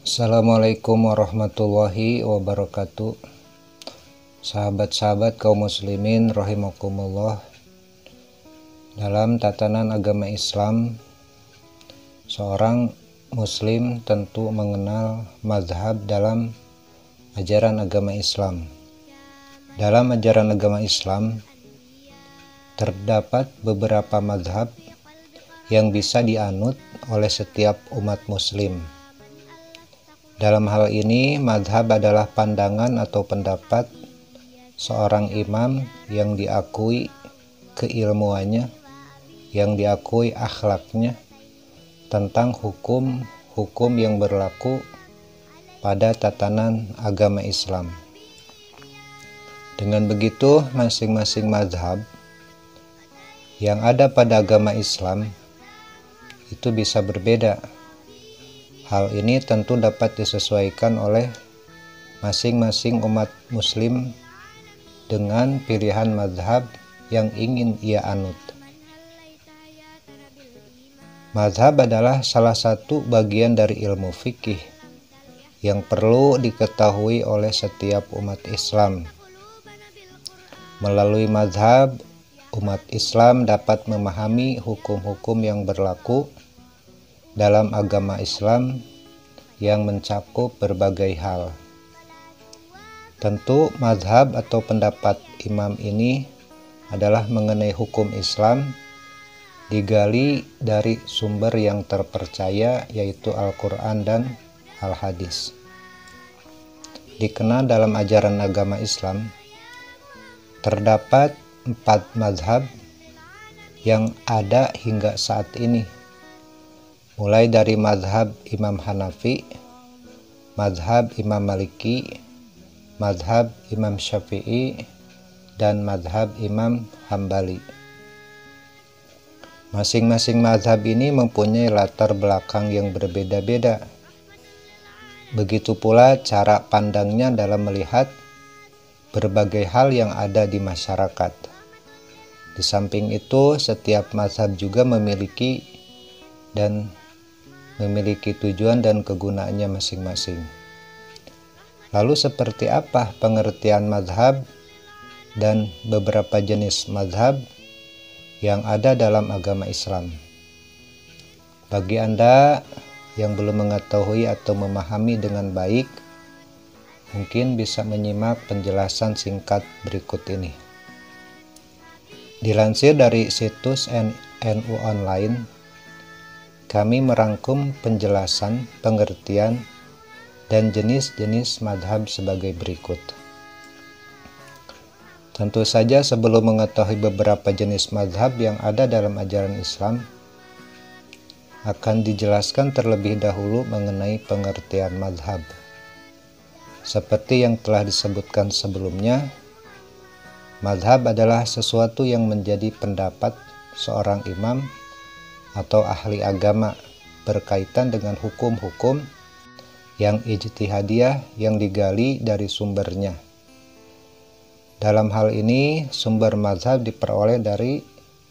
Assalamualaikum warahmatullahi wabarakatuh. Sahabat-sahabat kaum muslimin rahimakumullah. Dalam tatanan agama Islam, seorang muslim tentu mengenal mazhab dalam ajaran agama Islam. Dalam ajaran agama Islam terdapat beberapa mazhab yang bisa dianut oleh setiap umat muslim. Dalam hal ini, mazhab adalah pandangan atau pendapat seorang imam yang diakui keilmuannya, yang diakui akhlaknya tentang hukum-hukum yang berlaku pada tatanan agama Islam. Dengan begitu, masing-masing mazhab yang ada pada agama Islam itu bisa berbeda. Hal ini tentu dapat disesuaikan oleh masing-masing umat muslim dengan pilihan mazhab yang ingin ia anut. Mazhab adalah salah satu bagian dari ilmu fikih yang perlu diketahui oleh setiap umat Islam. Melalui mazhab, umat Islam dapat memahami hukum-hukum yang berlaku dalam agama Islam yang mencakup berbagai hal. Tentu mazhab atau pendapat imam ini adalah mengenai hukum Islam digali dari sumber yang terpercaya, yaitu Al-Quran dan Al-Hadis. Dikenal dalam ajaran agama Islam terdapat 4 mazhab yang ada hingga saat ini, mulai dari mazhab Imam Hanafi, mazhab Imam Maliki, mazhab Imam Syafi'i, dan mazhab Imam Hambali. Masing-masing mazhab ini mempunyai latar belakang yang berbeda-beda. Begitu pula cara pandangnya dalam melihat berbagai hal yang ada di masyarakat. Di samping itu, setiap mazhab juga memiliki tujuan dan kegunaannya masing-masing. Lalu seperti apa pengertian mazhab dan beberapa jenis mazhab yang ada dalam agama Islam? Bagi Anda yang belum mengetahui atau memahami dengan baik, mungkin bisa menyimak penjelasan singkat berikut ini. Dilansir dari situs NU Online, kami merangkum penjelasan, pengertian, dan jenis-jenis mazhab sebagai berikut. Tentu saja sebelum mengetahui beberapa jenis mazhab yang ada dalam ajaran Islam, akan dijelaskan terlebih dahulu mengenai pengertian mazhab. Seperti yang telah disebutkan sebelumnya, mazhab adalah sesuatu yang menjadi pendapat seorang imam atau ahli agama berkaitan dengan hukum-hukum yang ijtihadiyah yang digali dari sumbernya. Dalam hal ini, sumber mazhab diperoleh dari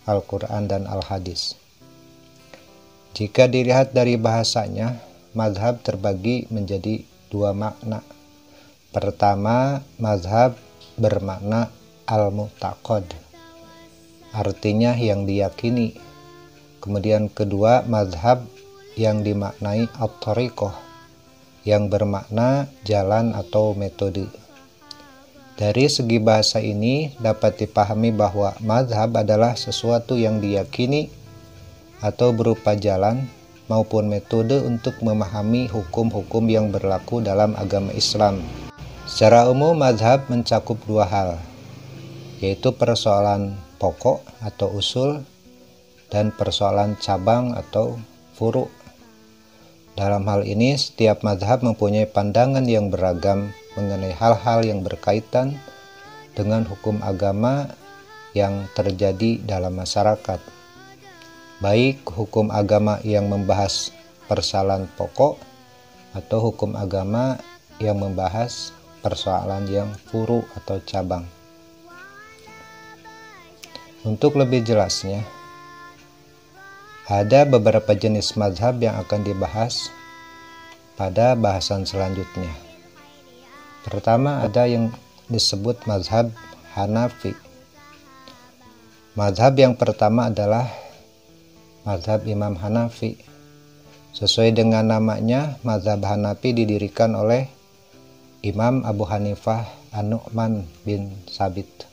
Al-Quran dan Al-Hadis. Jika dilihat dari bahasanya, mazhab terbagi menjadi 2 makna. Pertama, mazhab bermakna al-mu'taqad, artinya yang diyakini. Kemudian kedua, mazhab yang dimaknai at-thariqah, yang bermakna jalan atau metode. Dari segi bahasa ini dapat dipahami bahwa mazhab adalah sesuatu yang diyakini atau berupa jalan maupun metode untuk memahami hukum-hukum yang berlaku dalam agama Islam. Secara umum, mazhab mencakup 2 hal, yaitu persoalan pokok atau usul dan persoalan cabang atau furu'. Dalam hal ini, setiap mazhab mempunyai pandangan yang beragam mengenai hal-hal yang berkaitan dengan hukum agama yang terjadi dalam masyarakat. Baik hukum agama yang membahas persoalan pokok atau hukum agama yang membahas persoalan yang furu' atau cabang. Untuk lebih jelasnya, ada beberapa jenis mazhab yang akan dibahas pada bahasan selanjutnya. Pertama ada yang disebut mazhab Hanafi. Mazhab yang pertama adalah mazhab Imam Hanafi. Sesuai dengan namanya, mazhab Hanafi didirikan oleh Imam Abu Hanifah An-Nu'man bin Sabit.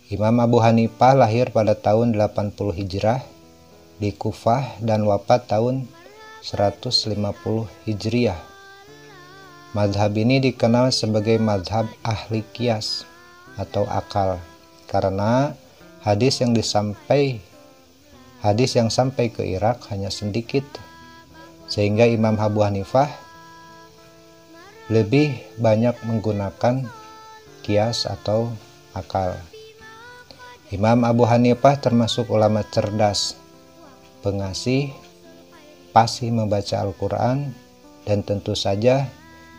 Imam Abu Hanifah lahir pada tahun 80 Hijrah di Kufah dan wafat tahun 150 Hijriah. Mazhab ini dikenal sebagai mazhab ahli qiyas atau akal karena hadis yang sampai ke Irak hanya sedikit, sehingga Imam Abu Hanifah lebih banyak menggunakan qiyas atau akal. Imam Abu Hanifah termasuk ulama cerdas, pengasih, fasih membaca Al-Quran, dan tentu saja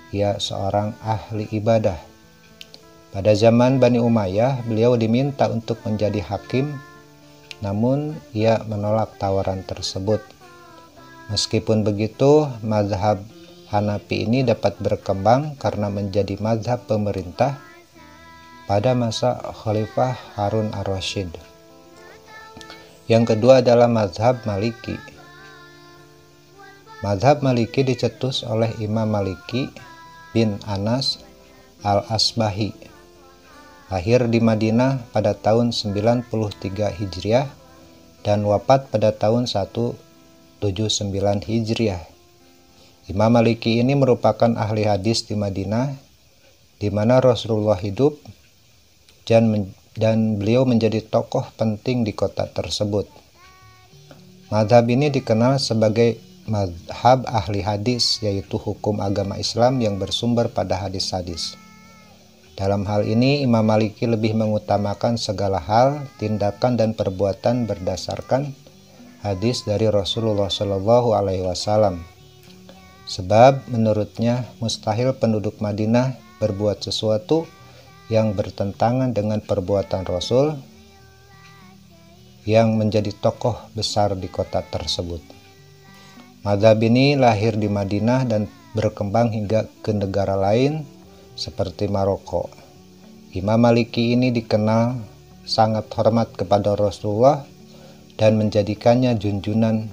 ia seorang ahli ibadah. Pada zaman Bani Umayyah, beliau diminta untuk menjadi hakim, namun ia menolak tawaran tersebut. Meskipun begitu, mazhab Hanafi ini dapat berkembang karena menjadi mazhab pemerintah pada masa Khalifah Harun ar-Rasyid. Yang kedua adalah mazhab Maliki. Mazhab Maliki dicetus oleh Imam Maliki bin Anas al-Asbahi. Lahir di Madinah pada tahun 93 Hijriah dan wafat pada tahun 179 Hijriah. Imam Maliki ini merupakan ahli hadis di Madinah, di mana Rasulullah hidup, dan beliau menjadi tokoh penting di kota tersebut. Mazhab ini dikenal sebagai mazhab ahli hadis, yaitu hukum agama Islam yang bersumber pada hadis-hadis. Dalam hal ini, Imam Maliki lebih mengutamakan segala hal, tindakan dan perbuatan berdasarkan hadis dari Rasulullah SAW. Sebab menurutnya mustahil penduduk Madinah berbuat sesuatu yang bertentangan dengan perbuatan Rasul yang menjadi tokoh besar di kota tersebut. Mazhab ini lahir di Madinah dan berkembang hingga ke negara lain seperti Maroko. Imam Maliki ini dikenal sangat hormat kepada Rasulullah dan menjadikannya junjunan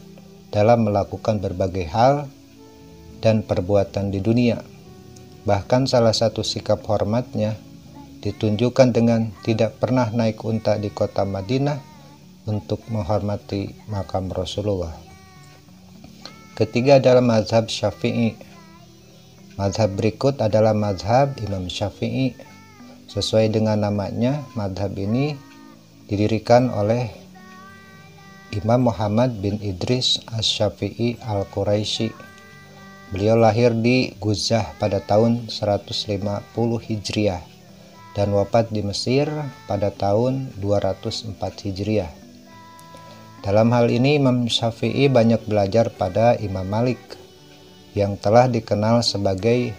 dalam melakukan berbagai hal dan perbuatan di dunia. Bahkan salah satu sikap hormatnya ditunjukkan dengan tidak pernah naik unta di kota Madinah untuk menghormati makam Rasulullah. Ketiga adalah mazhab Syafi'i. Mazhab berikut adalah mazhab Imam Syafi'i. Sesuai dengan namanya, mazhab ini didirikan oleh Imam Muhammad bin Idris Asy-Syafi'i Al-Quraisy. Beliau lahir di Guzah pada tahun 150 Hijriah dan wafat di Mesir pada tahun 204 Hijriah. Dalam hal ini Imam Syafi'i banyak belajar pada Imam Malik yang telah dikenal sebagai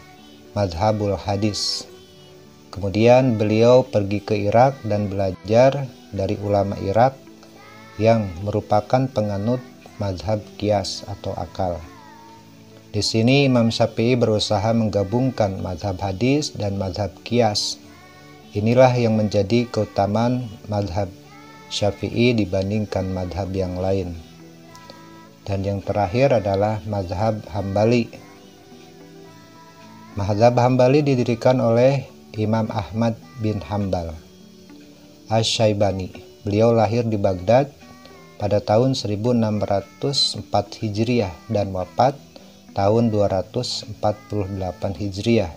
mazhabul hadis. Kemudian beliau pergi ke Irak dan belajar dari ulama Irak yang merupakan penganut mazhab qiyas atau akal. Di sini Imam Syafi'i berusaha menggabungkan mazhab hadis dan mazhab qiyas. Inilah yang menjadi keutamaan mazhab Syafi'i dibandingkan mazhab yang lain. Dan yang terakhir adalah mazhab Hambali. Mazhab Hambali didirikan oleh Imam Ahmad bin Hambal Asy-Syaibani. Beliau lahir di Baghdad pada tahun 1604 Hijriah dan wafat tahun 248 Hijriah.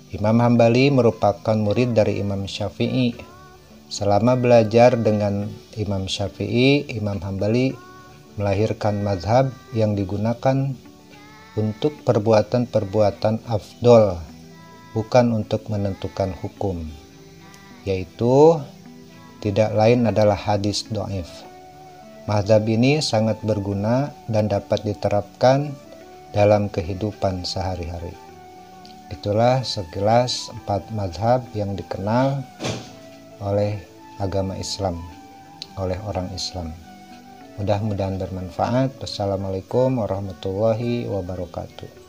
Imam Hambali merupakan murid dari Imam Syafi'i. Selama belajar dengan Imam Syafi'i, Imam Hambali melahirkan mazhab yang digunakan untuk perbuatan-perbuatan afdol, bukan untuk menentukan hukum, yaitu tidak lain adalah hadis dhaif. Mazhab ini sangat berguna dan dapat diterapkan dalam kehidupan sehari-hari. Itulah sekilas 4 mazhab yang dikenal oleh agama Islam, oleh orang Islam. Mudah-mudahan bermanfaat. Wassalamualaikum warahmatullahi wabarakatuh.